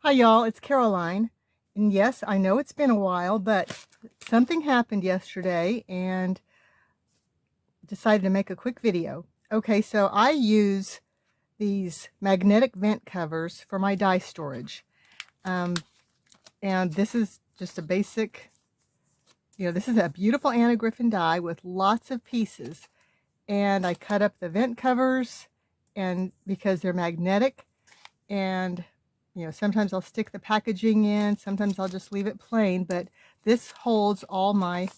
Hi y'all, it's Caroline. And yes, I know it's been a while, but something happened yesterday and decided to make a quick video. Okay, so I use these magnetic vent covers for my dye storage. Um, and this is just a basic, this is a beautiful Anna Griffin dye with lots of pieces. And I cut up the vent covers and because they're magnetic, and sometimes I'll stick the packaging in, sometimes I'll just leave it plain, but this holds all my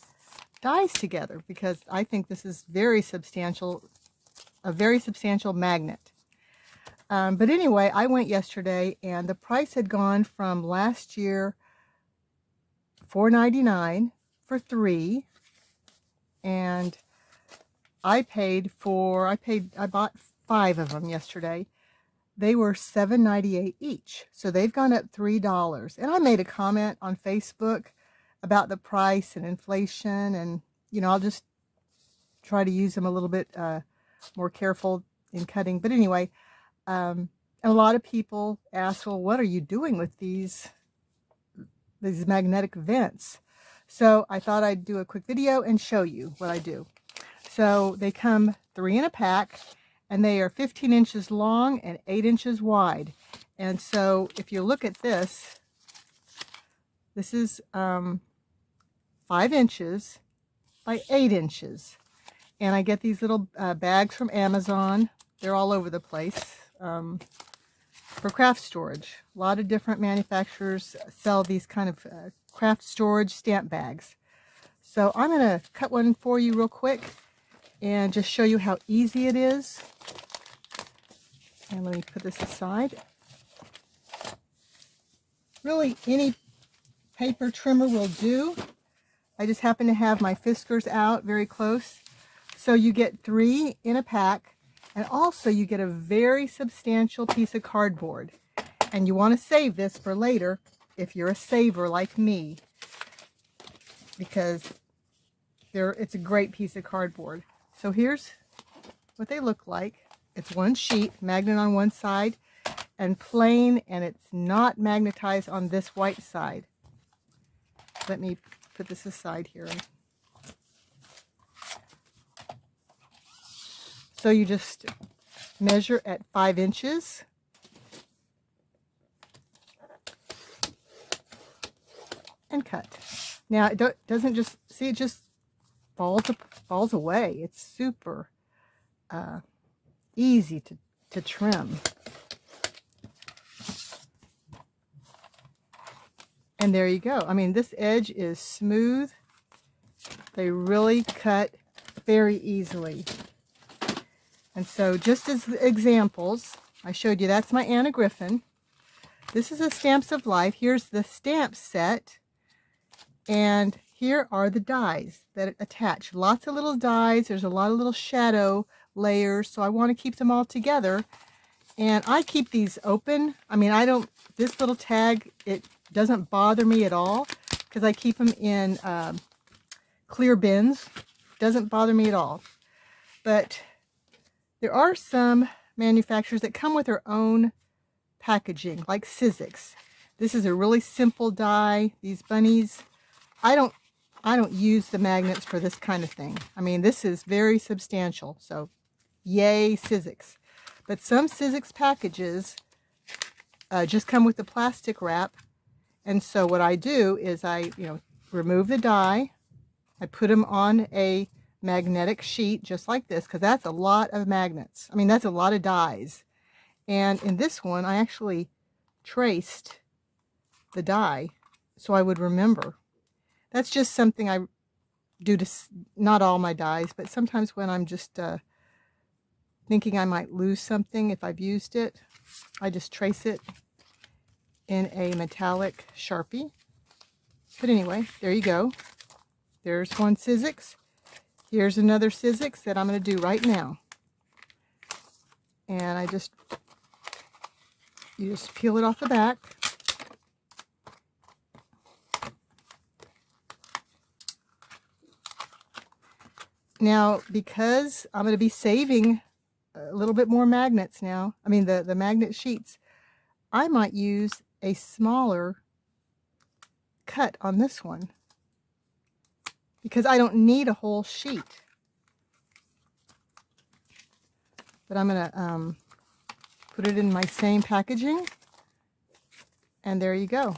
dyes together because I think this is a very substantial magnet. But anyway, I went yesterday and the price had gone from last year $4.99 for 3, and I bought 5 of them yesterday. They were $7.98 each, so they've gone up $3. And I made a comment on Facebook about the price and inflation, and I'll just try to use them a little bit more careful in cutting. But anyway, a lot of people ask, well, what are you doing with these magnetic vents? So I thought I'd do a quick video and show you what I do. So they come 3 in a pack, and they are 15 inches long and 8 inches wide. And so if you look at this, this is 5 inches by 8 inches. And I get these little bags from Amazon. They're all over the place for craft storage. A lot of different manufacturers sell these kind of craft storage stamp bags. So I'm going to cut one for you real quick and just show you how easy it is. And let me put this aside. Really, any paper trimmer will do. I just happen to have my Fiskars out very close. So you get 3 in a pack, and also you get a very substantial piece of cardboard. And you want to save this for later if you're a saver like me, because it's a great piece of cardboard. So here's what they look like. It's one sheet, magnet on one side, and plain, and it's not magnetized on this white side. Let me put this aside here. So you just measure at 5 inches. And cut. Now it doesn't just, see, it just falls away. It's super easy to trim. And there you go. I mean, this edge is smooth. They really cut very easily. And so just as examples, I showed you that's my Anna Griffin. This is a Stamps of Life. Here's the stamp set. And here are the dies that attach. Lots of little dies. There's a lot of little shadow layers, so I want to keep them all together. And I keep these open. I mean, this little tag, it doesn't bother me at all because I keep them in clear bins. Doesn't bother me at all. But there are some manufacturers that come with their own packaging, like Sizzix. This is a really simple die. These bunnies, I don't use the magnets for this kind of thing. I mean, this is very substantial, so yay Sizzix. But some Sizzix packages just come with the plastic wrap, and so what I do is I remove the die, I put them on a magnetic sheet just like this, because that's a lot of magnets. I mean, that's a lot of dies. And in this one, I actually traced the die so I would remember. That's just something I do to not all my dies, but sometimes when I'm just thinking I might lose something if I've used it, I just trace it in a metallic Sharpie. But anyway, there you go. There's one Sizzix. Here's another Sizzix that I'm going to do right now. And you just peel it off the back. Now, because I'm going to be saving a little bit more magnets now, I mean the magnet sheets, I might use a smaller cut on this one because I don't need a whole sheet. But I'm going to put it in my same packaging, and there you go.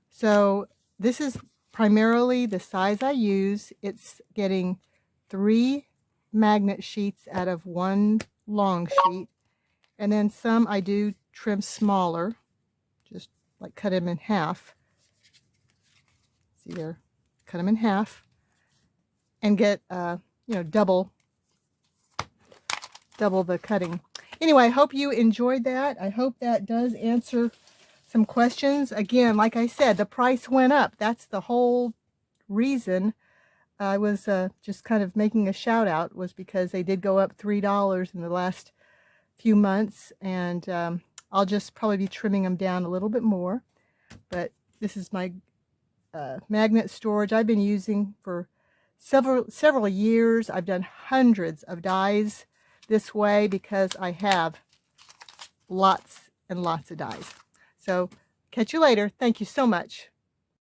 So this is primarily the size I use. It's getting 3 magnet sheets out of 1 long sheet, and then some I do trim smaller, just like cut them in half. See there, cut them in half, and get you know, double the cutting. Anyway, I hope you enjoyed that. I hope that does answer some questions. Again, like I said, the price went up. That's the whole reason I was just kind of making a shout out, was because they did go up $3 in the last few months, and I'll just probably be trimming them down a little bit more. But this is my magnet storage I've been using for several years. I've done hundreds of dies this way because I have lots and lots of dies. So catch you later. Thank you so much.